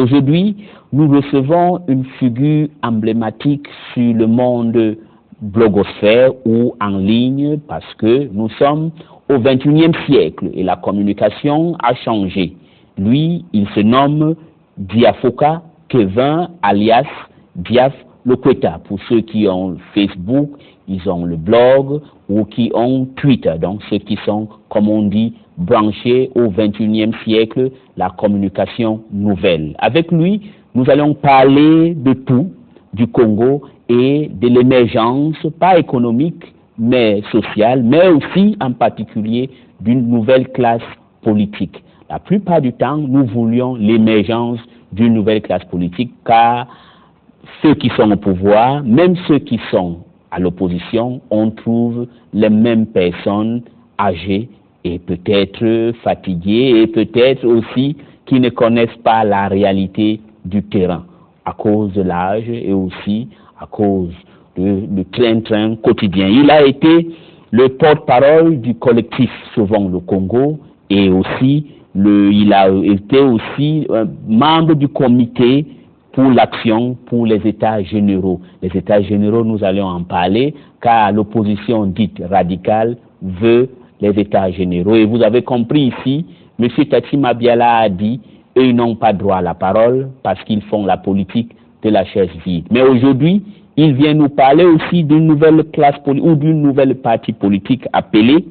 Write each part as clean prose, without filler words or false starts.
Aujourd'hui, nous recevons une figure emblématique sur le monde blogosphère ou en ligne parce que nous sommes au XXIe siècle et la communication a changé. Lui, il se nomme Diafoka Kevin alias Diaf Loqueta. Pour ceux qui ont Facebook, ils ont le blog ou qui ont Twitter. Donc ceux qui sont, comme on dit, branchés au XXIe siècle, la communication nouvelle. Avec lui, nous allons parler de tout, du Congo et de l'émergence, pas économique, mais sociale, mais aussi en particulier d'une nouvelle classe politique. La plupart du temps, nous voulions l'émergence d'une nouvelle classe politique, car ceux qui sont au pouvoir, même ceux qui sont à l'opposition, on trouve les mêmes personnes âgées et peut-être fatiguées et peut-être aussi qui ne connaissent pas la réalité du terrain à cause de l'âge et aussi à cause du train-train quotidien. Il a été le porte-parole du collectif Sauvons le Congo et aussi il a été aussi membre du comité pour l'action pour les États généraux. Les États généraux, nous allons en parler, car l'opposition dite radicale veut les États généraux. Et vous avez compris ici, M. Tati Mabiala a dit, eux, ils n'ont pas droit à la parole parce qu'ils font la politique de la chaise vide. Mais aujourd'hui, il vient nous parler aussi d'une nouvelle classe politique ou d'une nouvelle partie politique appelée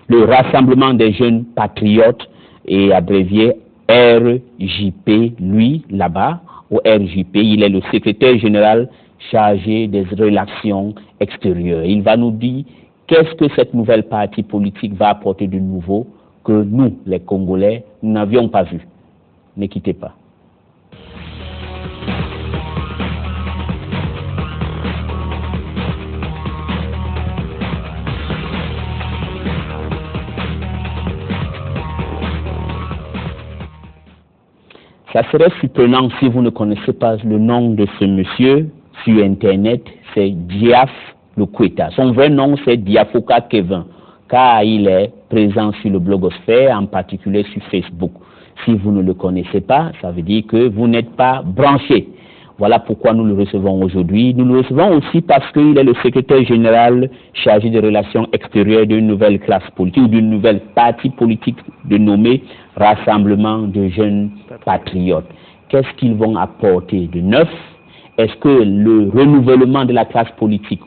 le Rassemblement des jeunes patriotes et abrévié RJP, lui, là-bas, au RJP, il est le secrétaire général chargé des relations extérieures. Il va nous dire qu'est-ce que cette nouvelle partie politique va apporter de nouveau que nous, les Congolais, nous n'avions pas vu. Ne quittez pas. Ça serait surprenant si vous ne connaissez pas le nom de ce monsieur sur Internet, c'est Diaf Loqueta. Son vrai nom, c'est Diafoka Kevin, car il est présent sur le blogosphère, en particulier sur Facebook. Si vous ne le connaissez pas, ça veut dire que vous n'êtes pas branché. Voilà pourquoi nous le recevons aujourd'hui. Nous le recevons aussi parce qu'il est le secrétaire général chargé des relations extérieures d'une nouvelle classe politique ou d'une nouvelle partie politique dénommée Rassemblement de jeunes patriotes. Qu'est-ce qu'ils vont apporter de neuf? Est-ce que le renouvellement de la classe politique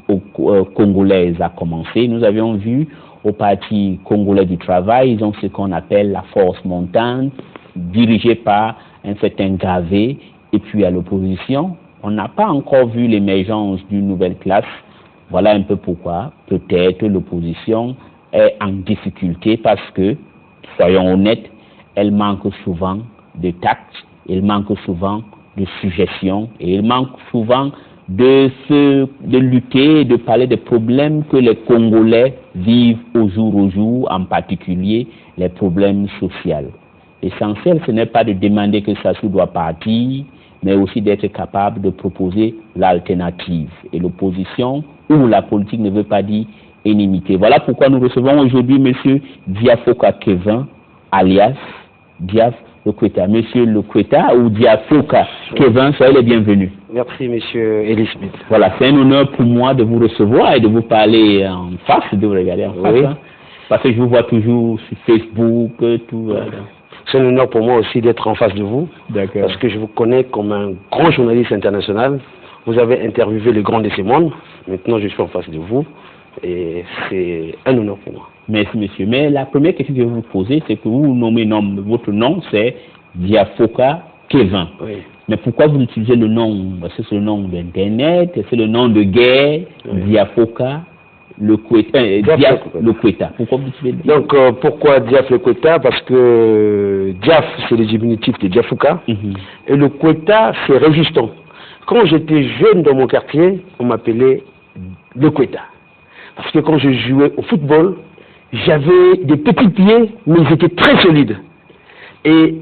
congolaise a commencé? Nous avions vu au Parti congolais du travail, ils ont ce qu'on appelle la force montante, dirigée par un certain Gavé. Et puis à l'opposition, on n'a pas encore vu l'émergence d'une nouvelle classe. Voilà un peu pourquoi peut-être l'opposition est en difficulté parce que, soyons honnêtes, elle manque souvent de tact, elle manque souvent de suggestion et elle manque souvent de lutter, de parler des problèmes que les Congolais vivent au jour, en particulier les problèmes sociaux. L'essentiel, ce n'est pas de demander que Sassou doit partir, mais aussi d'être capable de proposer l'alternative. Et l'opposition ou la politique ne veut pas dire inimité. Voilà pourquoi nous recevons aujourd'hui M. Diafoka Kevin, alias Diaf Loqueta. Monsieur Loqueta ou Diafoka Kevin, soyez les bienvenus. Merci, monsieur Elie Smith. Voilà, c'est un honneur pour moi de vous recevoir et de vous parler en face, de vous regarder en face. Oui. Hein, parce que je vous vois toujours sur Facebook, tout. C'est un honneur pour moi aussi d'être en face de vous. D'accord. Parce que je vous connais comme un grand journaliste international. Vous avez interviewé les grands de ce monde. Maintenant, je suis en face de vous. Et c'est un honneur pour moi. Merci, monsieur. Mais la première question que je vais vous poser, c'est que vous nommez votre nom, c'est Diafoka Kevin. Oui. Mais pourquoi vous utilisez le nom? C'est le nom d'Internet, c'est le nom de guerre, oui. Diafoka Loqueta. Pourquoi vous utilisez Donc, pourquoi Diaf Loqueta? Parce que Diaf, c'est le diminutif de Diafoka. Et le Queta, c'est résistant. Quand j'étais jeune dans mon quartier, on m'appelait le Queta. Parce que quand je jouais au football, j'avais des petits pieds, mais ils étaient très solides. Et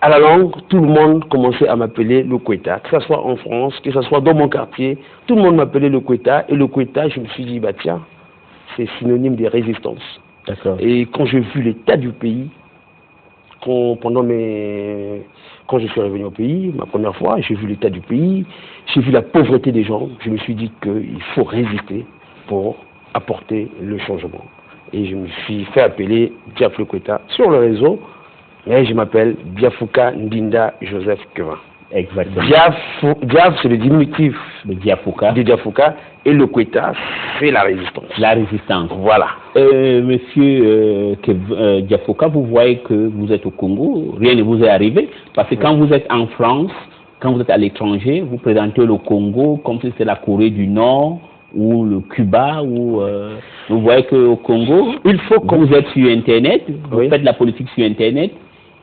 à la langue, tout le monde commençait à m'appeler le Queta. Que ce soit en France, que ce soit dans mon quartier, tout le monde m'appelait le Queta. Et le Queta, je me suis dit, bah tiens, c'est synonyme de résistance. D'accord. Et quand j'ai vu l'état du pays, quand je suis revenu au pays, ma première fois, j'ai vu l'état du pays, j'ai vu la pauvreté des gens, je me suis dit qu'il faut résister pour apporter le changement. Et je me suis fait appeler Diaf Le Kweta sur le réseau, et je m'appelle Diafouka Ndinda Joseph Kevin. Exactement. Diaf, c'est le diminutif de Diafouka. Et le Kweta, c'est la résistance. La résistance. Voilà. Monsieur Diafouka, vous voyez que vous êtes au Congo, rien ne vous est arrivé, parce que quand vous êtes en France, quand vous êtes à l'étranger, vous présentez le Congo comme si c'était la Corée du Nord ou le Cuba, ou vous voyez qu'au Congo, vous êtes sur Internet, vous faites la politique sur Internet,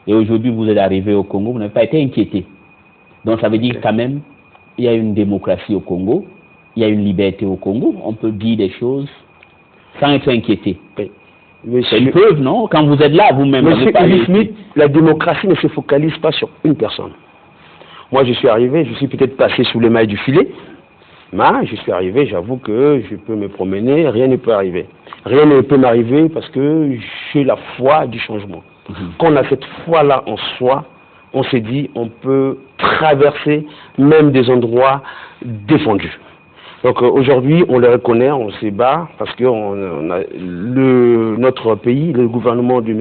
et aujourd'hui vous êtes arrivé au Congo, vous n'avez pas été inquiété. Donc ça veut dire quand même, il y a une démocratie au Congo, il y a une liberté au Congo, on peut dire des choses sans être inquiété. C'est une preuve, non? Quand vous êtes là, vous-même, Monsieur Smith, la démocratie ne se focalise pas sur une personne. Moi, je suis arrivé, je suis peut-être passé sous les mailles du filet, mais je suis arrivé, j'avoue que je peux me promener, rien ne peut arriver. Rien ne peut m'arriver parce que j'ai la foi du changement. Quand on a cette foi-là en soi, on s'est dit, on peut traverser même des endroits défendus. Donc aujourd'hui, on le reconnaît, on se bat parce que notre pays, le gouvernement du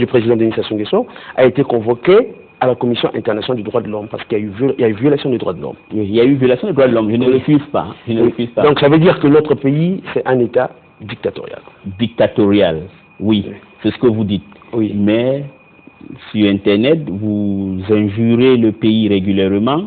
président Denis Sassou Nguesso a été convoqué à la Commission internationale du droit de l'homme parce qu'il y a eu violation des droits de l'homme. Il y a eu violation des droits de l'homme, je ne refuse pas. Je ne refuse pas. Donc ça veut dire que notre pays, c'est un État dictatorial. Dictatorial, oui, c'est ce que vous dites. Oui. Mais sur Internet, vous injurez le pays régulièrement,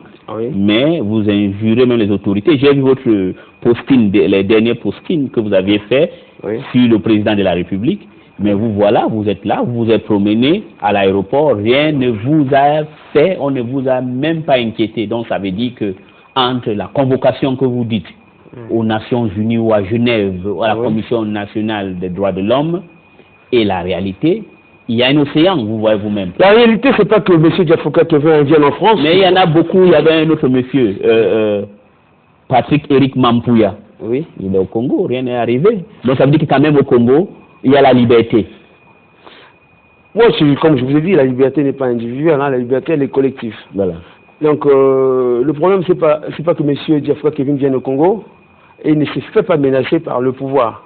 mais vous injurez même les autorités. J'ai vu votre posting, les derniers postings que vous aviez fait sur le président de la République. Mais vous voilà, vous êtes là, vous vous êtes promené à l'aéroport, rien ne vous a fait, on ne vous a même pas inquiété. Donc ça veut dire que entre la convocation que vous dites aux Nations Unies ou à Genève, à la Commission nationale des droits de l'homme, et la réalité, il y a un océan, vous voyez vous-même. La réalité, c'est pas que M. Diafouka vienne en France. Mais il y en a beaucoup, il y avait un autre monsieur, Patrick Eric Mampouya. Oui. Il est au Congo, rien n'est arrivé. Donc ça veut dire que quand même au Congo, il y a la liberté. Moi, comme je vous ai dit, la liberté n'est pas individuelle, hein, la liberté, elle est collective. Voilà. Donc, le problème, c'est pas que M. Diafouka vienne au Congo et il ne se fait pas menacer par le pouvoir.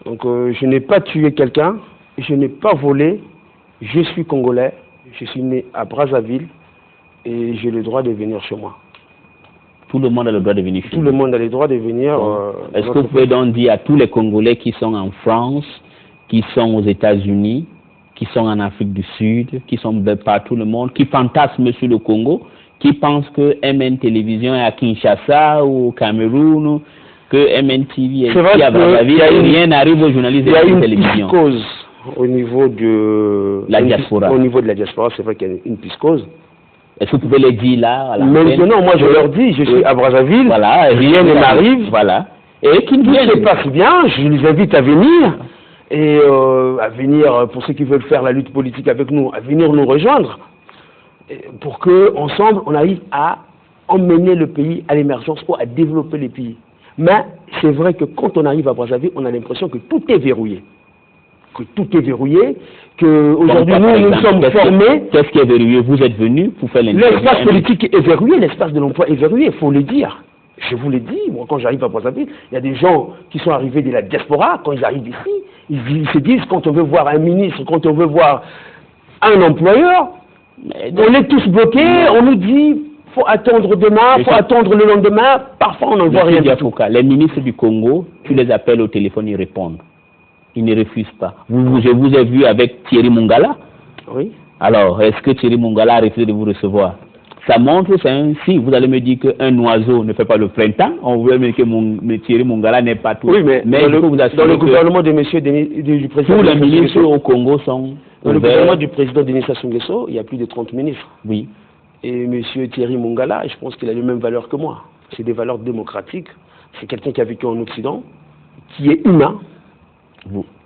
Donc, je n'ai pas tué quelqu'un, je n'ai pas volé, je suis congolais, je suis né à Brazzaville et j'ai le droit de venir chez moi. Tout le monde a le droit de venir chez Tout le monde a le droit de venir. Est-ce que vous pouvez donc dire à tous les Congolais qui sont en France, qui sont aux États-Unis, qui sont en Afrique du Sud, qui sont partout le monde, qui fantasment sur le Congo, qui pensent que MN Télévision est à Kinshasa ou au Cameroun, que MN TV est ici à Brazzaville, rien n'arrive aux journalistes de la télévision. Il y a une piscose au niveau de la diaspora. Au niveau de la diaspora, c'est vrai qu'il y a une piscose. Est-ce que vous pouvez les dire là? Maintenant, moi je leur dis, je suis à Brazzaville, voilà, rien ne m'arrive. Voilà. Et qui se passe bien, je les invite à venir. Et à venir, pour ceux qui veulent faire la lutte politique avec nous, à venir nous rejoindre. Pour que ensemble on arrive à emmener le pays à l'émergence ou à développer les pays. Mais c'est vrai que quand on arrive à Brazzaville, on a l'impression que tout est verrouillé. Que tout est verrouillé, qu'aujourd'hui nous sommes formés. Qu'est-ce qui est verrouillé? Vous êtes venus pour faire l'interview. L'espace politique est verrouillé, l'espace de l'emploi est verrouillé, il faut le dire. Je vous l'ai dit, moi quand j'arrive à Brazzaville, il y a des gens qui sont arrivés de la diaspora, quand ils arrivent ici, ils se disent quand on veut voir un ministre, quand on veut voir un employeur, on est tous bloqués, on nous dit faut attendre demain, faut attendre le lendemain, parfois on n'en voit rien du tout. Les ministres du Congo, tu les appelles au téléphone, ils répondent. Ils ne refusent pas. Je vous ai vu avec Thierry Mongala. Oui. Alors, est-ce que Thierry Mongala a refusé de vous recevoir? Ça montre, c'est un si. Vous allez me dire qu'un oiseau ne fait pas le printemps. On veut dire que Thierry Mongala n'est pas tout. Oui, mais dans le gouvernement du président... Tous les ministres au Congo sont... Dans le gouvernement du président Denis Sassou Nguesso, il y a plus de 30 ministres. Oui. Et M. Thierry Mongala, je pense qu'il a les mêmes valeurs que moi. C'est des valeurs démocratiques. C'est quelqu'un qui a vécu en Occident, qui est humain,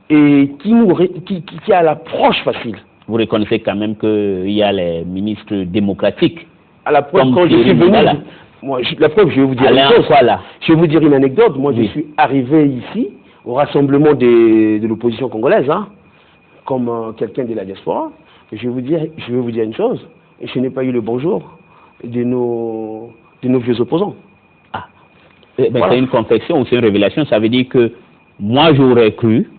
et qui a l'approche facile. Vous reconnaissez quand même qu'il y a les ministres démocratiques. À la preuve, quand je suis venu, la preuve, je vais vous dire une chose. Je vais vous dire une anecdote. Moi, je suis arrivé ici, au rassemblement de l'opposition congolaise, hein, comme quelqu'un de la diaspora, je vais vous dire une chose, je n'ai pas eu le bonjour de nos vieux opposants. Ah. Voilà. C'est une confession ou c'est une révélation, ça veut dire que moi j'aurais cru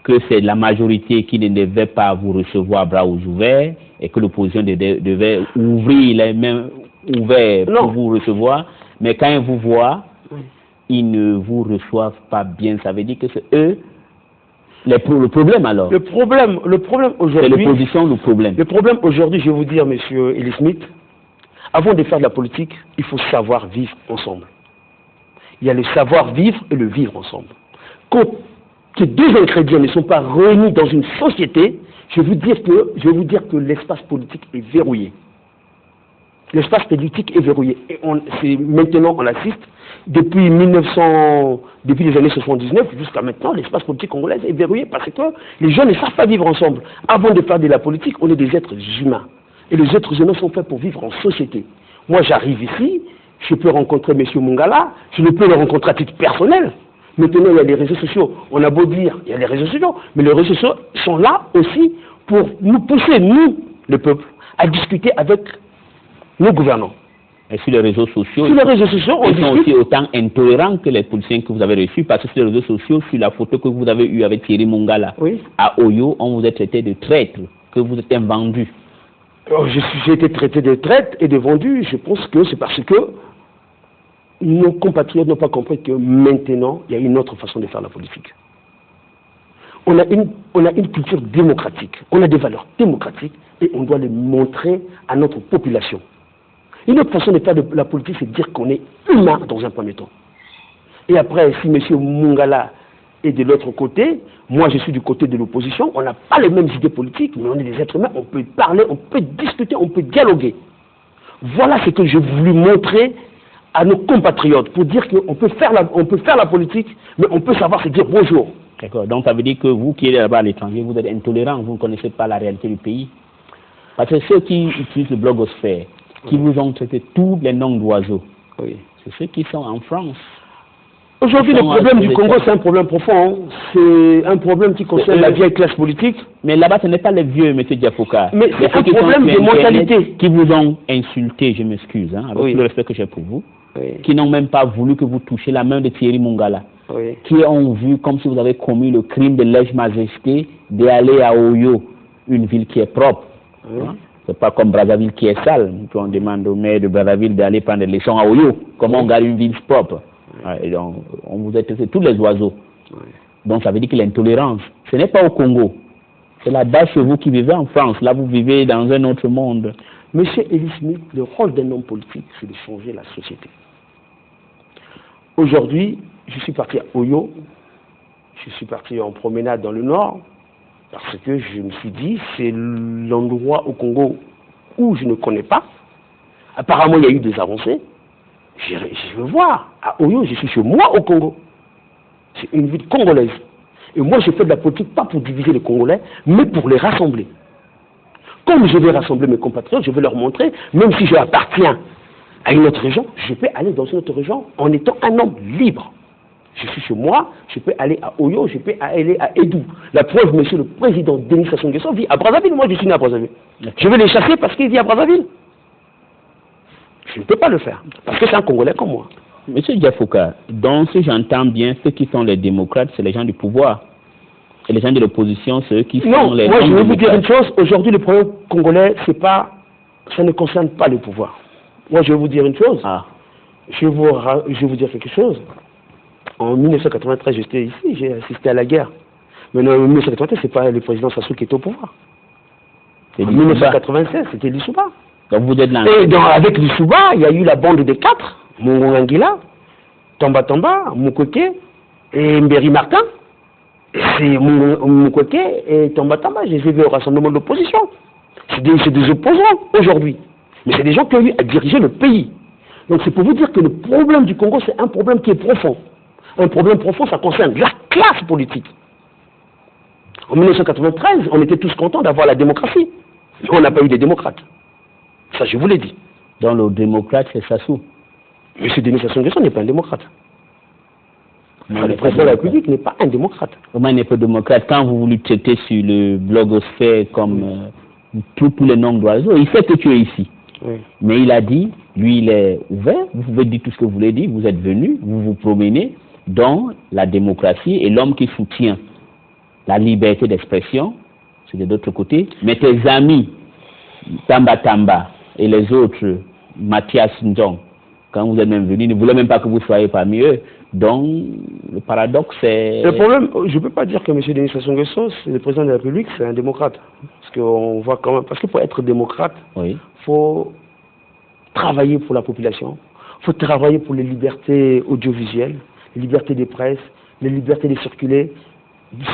que c'est la majorité qui ne devait pas vous recevoir à bras ouverts et que l'opposition devait ouvrir les mains ouvertes pour vous recevoir, mais quand ils vous voient, ils ne vous reçoivent pas bien, ça veut dire que c'est eux le problème alors. Le problème aujourd'hui. C'est l'opposition le problème. Le problème aujourd'hui, je vais vous dire, monsieur Eli Smith, avant de faire de la politique, il faut savoir vivre ensemble. Il y a le savoir vivre et le vivre ensemble. Quand ces deux ingrédients ne sont pas réunis dans une société, je vais vous dire que l'espace politique est verrouillé. L'espace politique est verrouillé. Et maintenant, on l'assiste. Depuis les années 79 jusqu'à maintenant, l'espace politique congolais est verrouillé parce que les gens ne savent pas vivre ensemble. Avant de faire de la politique, on est des êtres humains. Et les êtres humains sont faits pour vivre en société. Moi, j'arrive ici, je peux rencontrer M. Mungala, je ne peux le rencontrer à titre personnel. Maintenant, il y a les réseaux sociaux. On a beau dire, il y a les réseaux sociaux, mais les réseaux sociaux sont là aussi pour nous pousser, nous, le peuple, à discuter avec nos gouvernants. Et sur les réseaux sociaux, ils sont aussi autant intolérants que les politiciens que vous avez reçus, parce que sur les réseaux sociaux, sur la photo que vous avez eue avec Thierry Mungala, à Oyo, on vous a traité de traître, que vous êtes un vendu. J'ai été traité de traître et de vendu. Je pense que c'est parce que nos compatriotes n'ont pas compris que maintenant, il y a une autre façon de faire la politique. On a une culture démocratique, on a des valeurs démocratiques et on doit les montrer à notre population. Une autre façon de faire de la politique, c'est de dire qu'on est humain dans un premier temps. Et après, si M. Mungala est de l'autre côté, moi je suis du côté de l'opposition, on n'a pas les mêmes idées politiques, mais on est des êtres humains, on peut parler, on peut discuter, on peut dialoguer. Voilà ce que j'ai voulu montrer à nos compatriotes, pour dire qu'on peut faire la politique, mais on peut savoir se dire bonjour. D'accord, donc ça veut dire que vous qui êtes là-bas à l'étranger, vous êtes intolérant, vous ne connaissez pas la réalité du pays. Parce que ceux qui utilisent le blogosphère, qui vous ont traité tous les noms d'oiseaux, c'est ceux qui sont en France. Aujourd'hui, le problème du Congo, c'est un problème profond. Hein. C'est un problème qui concerne la vieille classe politique. Mais là-bas, ce n'est pas les vieux, M. Diafouka. Mais c'est un problème de mentalité. Qui vous ont insulté, je m'excuse, hein, avec le respect que j'ai pour vous, qui n'ont même pas voulu que vous touchiez la main de Thierry Mungala, qui ont vu comme si vous avez commis le crime de lèse-majesté d'aller à Oyo, une ville qui est propre. Hein. C'est pas comme Brazzaville qui est sale. On demande au maire de Brazzaville d'aller prendre les leçons à Oyo. Comment on garde une ville propre? Et donc, on vous a testé tous les oiseaux. Donc ça veut dire que l'intolérance, ce n'est pas au Congo. C'est là-bas chez vous qui vivez en France. Là, vous vivez dans un autre monde. Monsieur Eli Smith, le rôle d'un homme politique, c'est de changer la société. Aujourd'hui, je suis parti à Oyo. Je suis parti en promenade dans le nord. Parce que je me suis dit, c'est l'endroit au Congo où je ne connais pas. Apparemment, il y a eu des avancées. Je veux voir. À Oyo, je suis chez moi au Congo. C'est une ville congolaise. Et moi, je fais de la politique pas pour diviser les Congolais, mais pour les rassembler. Comme je vais rassembler mes compatriotes, je vais leur montrer, même si j'appartiens à une autre région, je peux aller dans une autre région en étant un homme libre. Je suis chez moi, je peux aller à Oyo, je peux aller à Edou. La preuve, monsieur le président Denis Sassou Nguesso vit à Brazzaville. Moi, je suis né à Brazzaville. Je vais les chasser parce qu'il vit à Brazzaville. Je ne peux pas le faire, parce que c'est un Congolais comme moi. Monsieur Diafouka, donc si j'entends bien, ceux qui sont les démocrates, c'est les gens du pouvoir. Et les gens de l'opposition, c'est eux qui sont les... Non, moi je vais vous dire une chose, aujourd'hui le problème congolais, ça ne concerne pas le pouvoir. Moi je vais vous dire une chose, je vais vous dire quelque chose. En 1993, j'étais ici, j'ai assisté à la guerre. Mais en 1993, c'est pas le président Sassou qui était au pouvoir. En 1996, c'était Lissouba. Donc vous êtes là. Et avec Lissouba, il y a eu la bande des 4, Mungangila, Tamba Tamba, Mukwege et Mberi Martin. C'est Mukwege et Tamba Tamba, je les ai vus au rassemblement de l'opposition. C'est des opposants aujourd'hui. Mais c'est des gens qui ont eu à diriger le pays. Donc c'est pour vous dire que le problème du Congo, c'est un problème qui est profond. Un problème profond, ça concerne la classe politique. En 1993, on était tous contents d'avoir la démocratie. Mais on n'a pas eu des démocrates. Ça, je vous l'ai dit. Donc le démocrate, c'est Sassou. Monsieur Denis Sassou Nguesso n'est pas un démocrate. Le président de la République n'est pas un démocrate. Comment il n'est pas démocrate? Quand vous voulez traiter sur le blogosphère comme tous les noms d'oiseaux, il sait que tu es ici. Oui. Mais il a dit, lui il est ouvert, vous pouvez dire tout ce que vous voulez dire, vous êtes venu, vous vous promenez dans la démocratie et l'homme qui soutient la liberté d'expression, c'est de l'autre côté. Mais tes amis, Tamba Tamba et les autres, Mathias Ndong, quand vous êtes même venu, ne voulaient même pas que vous soyez parmi eux. Donc, le paradoxe est... Le problème, je ne peux pas dire que M. Denis Sassou Nguesso, le président de la République, c'est un démocrate. Parce qu'on voit quand même... Parce que pour être démocrate, il faut travailler pour la population, il faut travailler pour les libertés audiovisuelles, les libertés des presses, les libertés de circuler.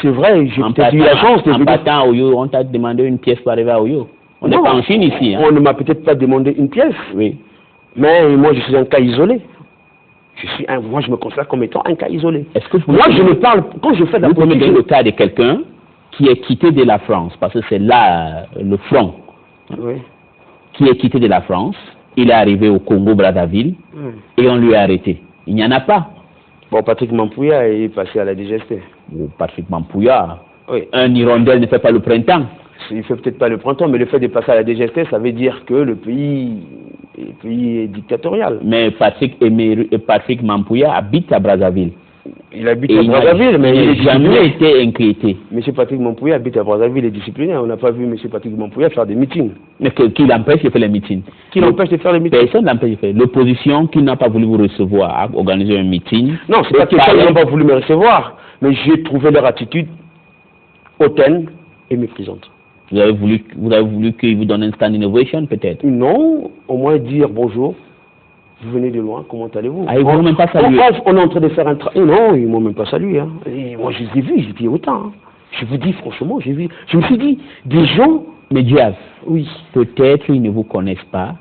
C'est vrai, j'ai peut-être eu la chance de... En partant à Oyo, on t'a demandé une pièce pour arriver à Oyo. On n'est pas en Chine ici. Hein. On ne m'a peut-être pas demandé une pièce. Oui. Mais moi, je suis un cas isolé. Moi, je me considère comme étant un cas isolé. Est-ce que moi, je me parle... Quand je fais de la politique... Vous pouvez me donner le cas de quelqu'un qui est quitté de la France, parce que c'est là le front, qui est quitté de la France, il est arrivé au Congo-Brazzaville, et on lui a arrêté. Il n'y en a pas. Bon, Patrick Mampouya est passé à la DGST. Patrick Mampouya, un hirondelle ne fait pas le printemps. Il ne fait peut-être pas le printemps, mais le fait de passer à la DGST, ça veut dire que le pays est dictatorial. Mais Patrick Mampouya habite à Brazzaville. Il habite à Brazzaville, mais il n'a jamais été inquiété. M. Patrick Mampouya habite à Brazzaville, il est discipliné. On n'a pas vu M. Patrick Mampouya faire des meetings. Mais qui l'empêche de faire les meetings? Qui l'empêche de faire les meetings? Personne l'empêche de faire. L'opposition qui n'a pas voulu vous recevoir a organisé un meeting. Non, c'est pas qu'ils n'ont pas voulu me recevoir, mais j'ai trouvé leur attitude hautaine et méprisante. Vous avez voulu qu'ils vous donnent un stand innovation, peut-être? Non, au moins dire bonjour. Vous venez de loin, comment allez-vous? Ah, ils ne m'ont même pas salué. On est en train de faire un travail. Non, ils ne m'ont même pas salué. Hein. Et moi, je les ai vus, j'étais autant. Hein. Je vous dis franchement, je me suis dit, des gens... Mais Diaz, oui. Peut-être ils ne vous connaissent pas,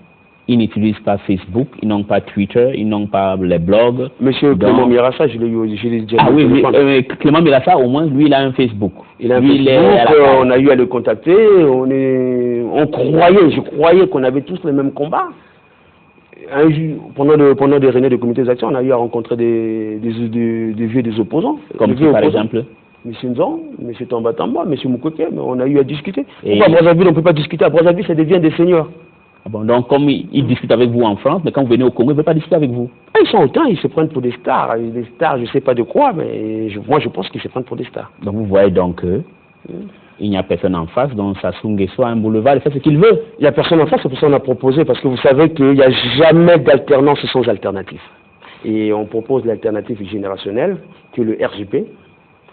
ils n'utilisent pas Facebook, ils n'ont pas Twitter, ils n'ont pas les blogs. Monsieur Clément Mirassa, je l'ai déjà dit. Ah oui, Clément Mirassa, au moins, lui, il a un Facebook. Il a un Facebook, on a eu à le contacter, je croyais qu'on avait tous les mêmes combats. Pendant des réunions de comités d'action, on a eu à rencontrer des vieux des opposants. Comme qui, par exemple? M. Nzong, M. Tamba Tamba, M. Mukwege, mais on a eu à discuter. Pourquoi à Brazzaville, on ne peut pas discuter? À Brazzaville, ça devient des seigneurs. Ah bon, donc, comme ils discutent avec vous en France, mais quand vous venez au Congo, ils ne veulent pas discuter avec vous? Ils sont autant, ils se prennent pour des stars. Des stars, je ne sais pas de quoi, mais moi, je pense qu'ils se prennent pour des stars. Donc, vous voyez donc il n'y a personne en face, donc Sassou Nguesso a un boulevard, il fait ce qu'il veut. Il n'y a personne en face, c'est pour ça qu'on a proposé, parce que vous savez qu'il n'y a jamais d'alternance sans alternative. Et on propose l'alternative générationnelle, que le RJP.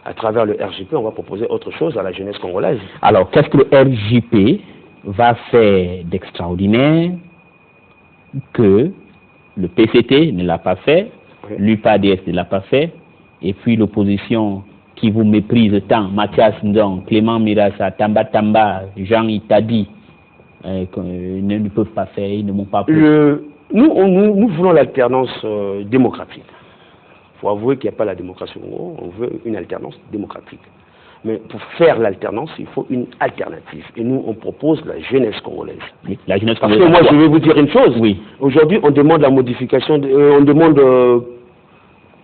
À travers le RJP, on va proposer autre chose à la jeunesse congolaise. Alors, qu'est-ce que le RJP va faire d'extraordinaire que le PCT ne l'a pas fait, l'UPADS ne l'a pas fait, et puis l'opposition qui vous méprise tant, Mathias Ndong, Clément Mirassa, Tamba Tamba, Jean Itadi, ne peuvent pas faire, ils ne m'ont pas pris. Nous voulons l'alternance démocratique. Il faut avouer qu'il n'y a pas la démocratie au Congo, on veut une alternance démocratique. Mais pour faire l'alternance, il faut une alternative. Et nous, on propose la jeunesse congolaise. Oui, la jeunesse Parce que moi, je vais vous dire une chose. Oui. Aujourd'hui, on demande la modification,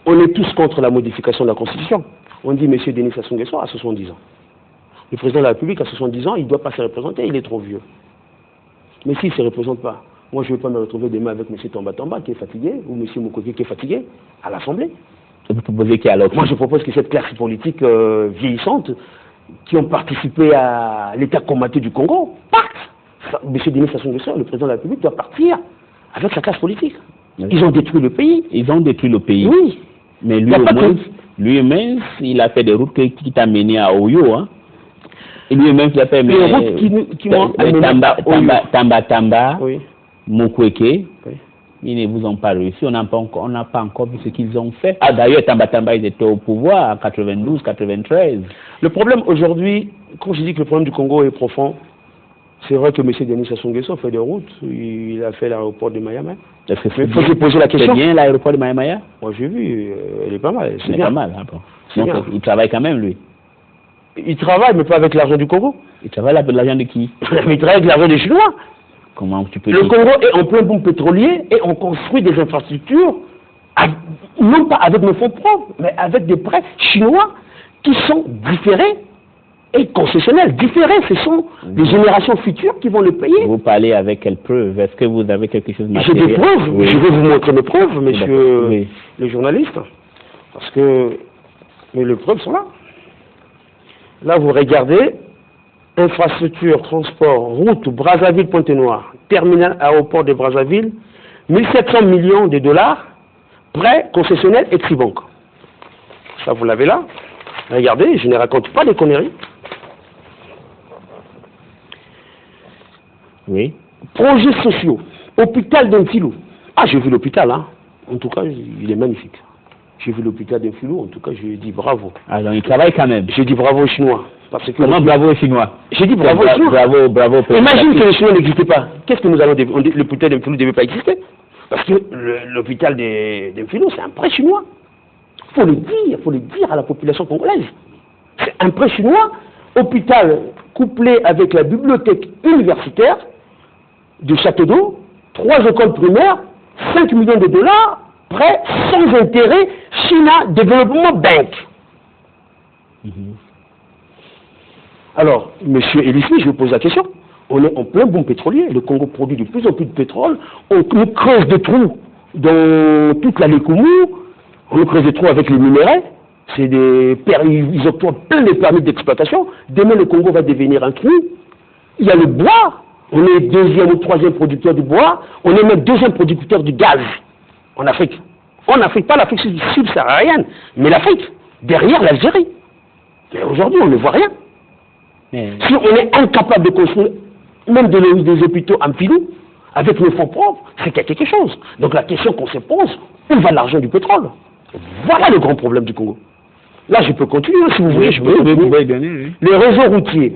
on est tous contre la modification de la Constitution. On dit, M. Denis Sassou Nguesso a 70 ans. Le président de la République a 70 ans, il ne doit pas se représenter, il est trop vieux. Mais s'il ne se représente pas, moi je ne vais pas me retrouver demain avec M. Tamba Tamba qui est fatigué, ou M. Mukwege qui est fatigué, à l'Assemblée. Vous proposez qui alors? Moi je propose que cette classe politique vieillissante, qui ont participé à l'état combattu du Congo, parte. M. Denis Sassou Nguesso, le président de la République, doit partir avec sa classe politique. Oui. Ils ont détruit le pays. Ils ont détruit le pays. Oui. Mais lui-même, il a fait des routes qui t'a mené à Oyo. Hein. Et lui-même, il a fait des routes qui m'ont amené à Oyo. Tamba, oui. Mukwege, oui. Ils ne vous ont pas réussi. On n'a pas encore vu ce qu'ils ont fait. Ah, d'ailleurs, Tamba, ils étaient au pouvoir en 92, 93. Le problème aujourd'hui, quand je dis que le problème du Congo est profond, c'est vrai que M. Denis Sassou Nguesso fait des routes. Il a fait l'aéroport de Mayama. Mais il faut se poser la question. C'est bien l'aéroport de Mayama? Moi j'ai vu, elle est pas mal. C'est pas mal. Hein, bon. Donc il travaille quand même, lui. Il travaille, mais pas avec l'argent du Congo. Il travaille avec l'argent de qui? Il travaille avec l'argent des Chinois. Comment tu peux Le Congo est en plein boom pétrolier et on construit des infrastructures non pas avec nos fonds propres, mais avec des prêts chinois qui sont différés et concessionnels. Différés, ce sont les générations futures qui vont le payer. Vous parlez avec quelles preuves? Est-ce que vous avez quelque chose de J'ai matériel? des preuves, Oui. je vais vous montrer mes preuves, messieurs Oui. les journalistes, parce que mais les preuves sont là. Là, vous regardez, infrastructure, transport, route, Brazzaville-Pointe-Noire, terminal aéroport de Brazzaville, 1700 millions de dollars, prêts concessionnels et Tribanque. Ça, vous l'avez là. Regardez, je ne raconte pas des conneries. Oui. Projets sociaux, hôpital d'Infilou. Ah, j'ai vu l'hôpital, hein. En tout cas, il est magnifique. J'ai vu l'hôpital d'Infilou, en tout cas, je lui ai dit bravo. Alors, il travaille quand même. J'ai dit bravo aux Chinois. Parce que Comment bravo aux Chinois? J'ai dit bravo aux Chinois. Bravo, bravo. Imagine que les Chinois n'existaient pas. Qu'est-ce que nous allons dire? L'hôpital d'Infilou ne devait pas exister. Parce que l'hôpital d'Infilou, c'est un prêt chinois. Il faut le dire à la population congolaise. C'est un prêt chinois, hôpital couplé avec la bibliothèque universitaire de Château d'Eau, 3 écoles primaires, 5 millions de dollars, prêt sans intérêt, China Development Bank. Alors, monsieur Elismi, je vous pose la question. On est en plein boom pétrolier. Le Congo produit de plus en plus de pétrole. On nous creuse des trous dans toute la Lékoumou. On nous creuse des trous avec les minéraux. C'est des ils octroient plein de permis d'exploitation. Demain, le Congo va devenir un trou. Il y a le bois. On est 2e ou 3e producteur du bois. On est même 2e producteur du gaz en Afrique. En Afrique, pas l'Afrique subsaharienne, mais l'Afrique, derrière l'Algérie. Et aujourd'hui, on ne voit rien. Si on est incapable de construire même des hôpitaux en filou, avec nos fonds propres, c'est quelque chose. Donc la question qu'on se pose, où va l'argent du pétrole? Voilà le grand problème du Congo. Là, je peux continuer, si vous voulez, je peux continuer. Les réseaux routiers,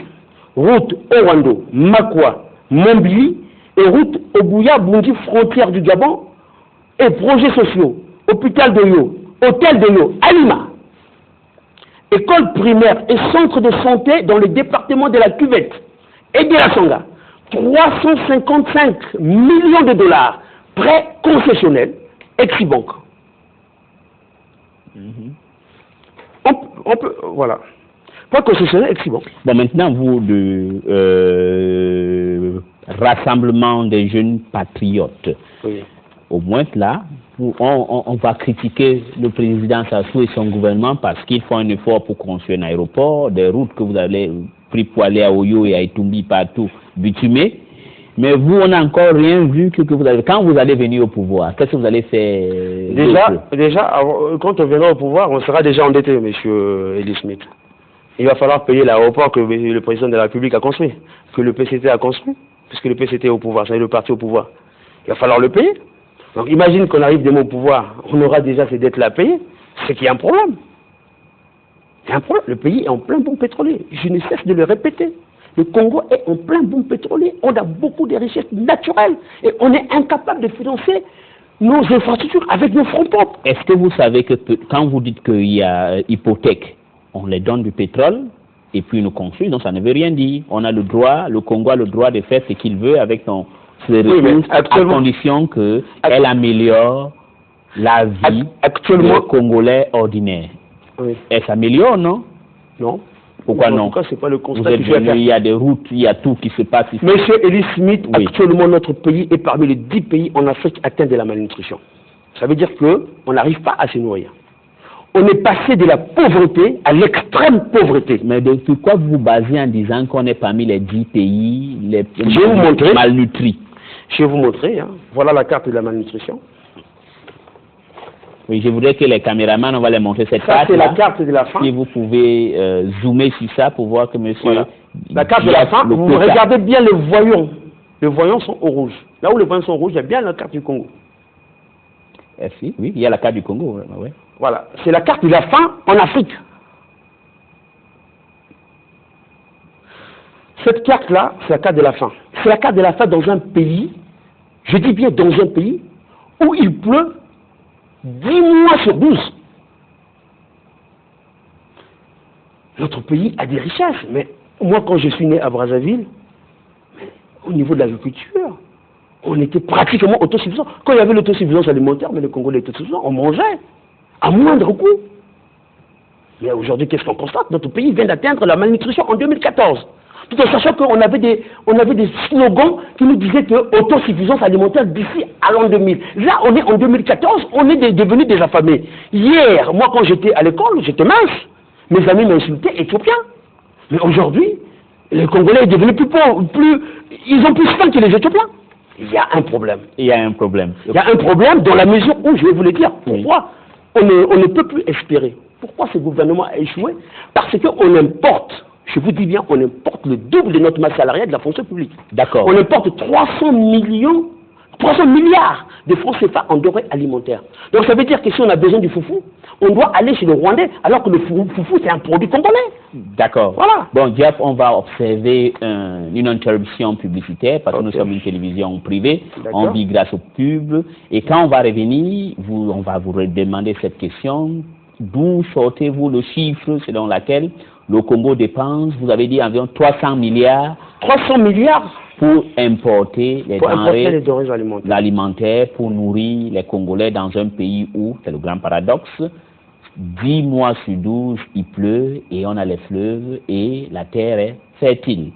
route Orlando, Makwa, Montbili, et route Obuya, Bundi, frontière du Gabon, et projets sociaux, hôpital de Yo, hôtel de Yo, Alima, école primaire et centre de santé dans le département de la Cuvette et de la Songa, 355 millions de dollars, prêts concessionnels, Exibank. On peut, voilà. Prêts concessionnels, Exibank. Bon, maintenant, vous, rassemblement des jeunes patriotes. Oui. Au moins là, on va critiquer le président Sassou et son gouvernement parce qu'ils font un effort pour construire un aéroport, des routes que vous avez pris pour aller à Oyo et à Itumbi partout bitumées. Mais vous, on n'a encore rien vu que vous avez. Quand vous allez venir au pouvoir, qu'est-ce que vous allez faire? Déjà, quand on viendra au pouvoir, on sera déjà endetté, monsieur Elie Smith. Il va falloir payer l'aéroport que le président de la République a construit, que le PCT a construit, puisque le PCT est au pouvoir, c'est le parti au pouvoir. Il va falloir le payer. Donc imagine qu'on arrive demain au pouvoir, on aura déjà ces dettes-là à payer, c'est qu'il y a un problème. Il y a un problème. Le pays est en plein boom pétrolier. Je ne cesse de le répéter. Le Congo est en plein boom pétrolier. On a beaucoup de richesses naturelles et on est incapable de financer nos infrastructures avec nos fonds propres. Est-ce que vous savez que quand vous dites qu'il y a hypothèque, on les donne du pétrole et puis nous construit, donc ça ne veut rien dire. On a le droit, le Congo a le droit de faire ce qu'il veut avec ses ressources, à condition qu'elle améliore la vie des Congolais ordinaires. Oui. Elle s'améliore, non? Non. Pourquoi non? En tout cas, c'est pas le constat que je vais faire. Il y a des routes, il y a tout qui se passe ici. Monsieur Elie Smith, oui. Actuellement, notre pays est parmi les 10 pays en Afrique atteints de la malnutrition. Ça veut dire qu'on n'arrive pas à se nourrir. On est passé de la pauvreté à l'extrême pauvreté. Mais de quoi vous basez en disant qu'on est parmi les 10 pays les malnutris? Je vais vous montrer. Hein. Voilà la carte de la malnutrition. Oui, je voudrais que les caméramans, on va les montrer cette carte. Ça, c'est la carte de la faim. Si vous pouvez zoomer sur ça pour voir que monsieur... Voilà. La carte de la faim, vous regardez bien les voyants. Les voyants sont au rouge. Là où les voyants sont au rouge, il y a bien la carte du Congo. Oui, il y a la carte du Congo. Ouais. Voilà, c'est la carte de la faim en Afrique. Cette carte-là, c'est la carte de la faim. C'est la carte de la faim dans un pays, je dis bien dans un pays, où il pleut 10 mois sur 12. Notre pays a des richesses, mais moi quand je suis né à Brazzaville, au niveau de l'agriculture, on était pratiquement autosuffisants. Quand il y avait l'autosuffisance alimentaire, mais les Congolais étaient autosuffisants, on mangeait à moindre coût. Mais aujourd'hui, qu'est-ce qu'on constate? Notre pays vient d'atteindre la malnutrition en 2014. Tout en sachant qu'on avait des slogans qui nous disaient que autosuffisance alimentaire d'ici à l'an 2000. Là, on est en 2014, on est devenus des affamés. Hier, moi, quand j'étais à l'école, j'étais mince. Mes amis m'insultaient éthiopien. Mais aujourd'hui, les Congolais sont devenus plus pauvres, ils ont plus faim que les Éthiopiens. Il y a un problème. Il y a un problème. Il y a un problème dans la mesure où, je vais vous le dire, pourquoi on ne peut plus espérer. Pourquoi ce gouvernement a échoué? Parce qu'on importe, je vous dis bien, on importe le double de notre masse salariale de la fonction publique. D'accord. On importe 300 milliards de francs CFA en denrées alimentaires. Donc ça veut dire que si on a besoin du foufou, on doit aller chez le Rwandais, alors que le foufou c'est un produit congolais. D'accord. Voilà. Bon, Diap, on va observer une interruption publicitaire parce que nous sommes une télévision privée. On vit grâce aux pubs. Et quand on va revenir, on va vous demander cette question. D'où sortez-vous le chiffre selon lequel le Congo dépense, vous avez dit environ 300 milliards. 300 milliards pour importer les denrées alimentaires pour nourrir les Congolais dans un pays où, c'est le grand paradoxe, 10 mois sur 12, il pleut et on a les fleuves et la terre est fertile.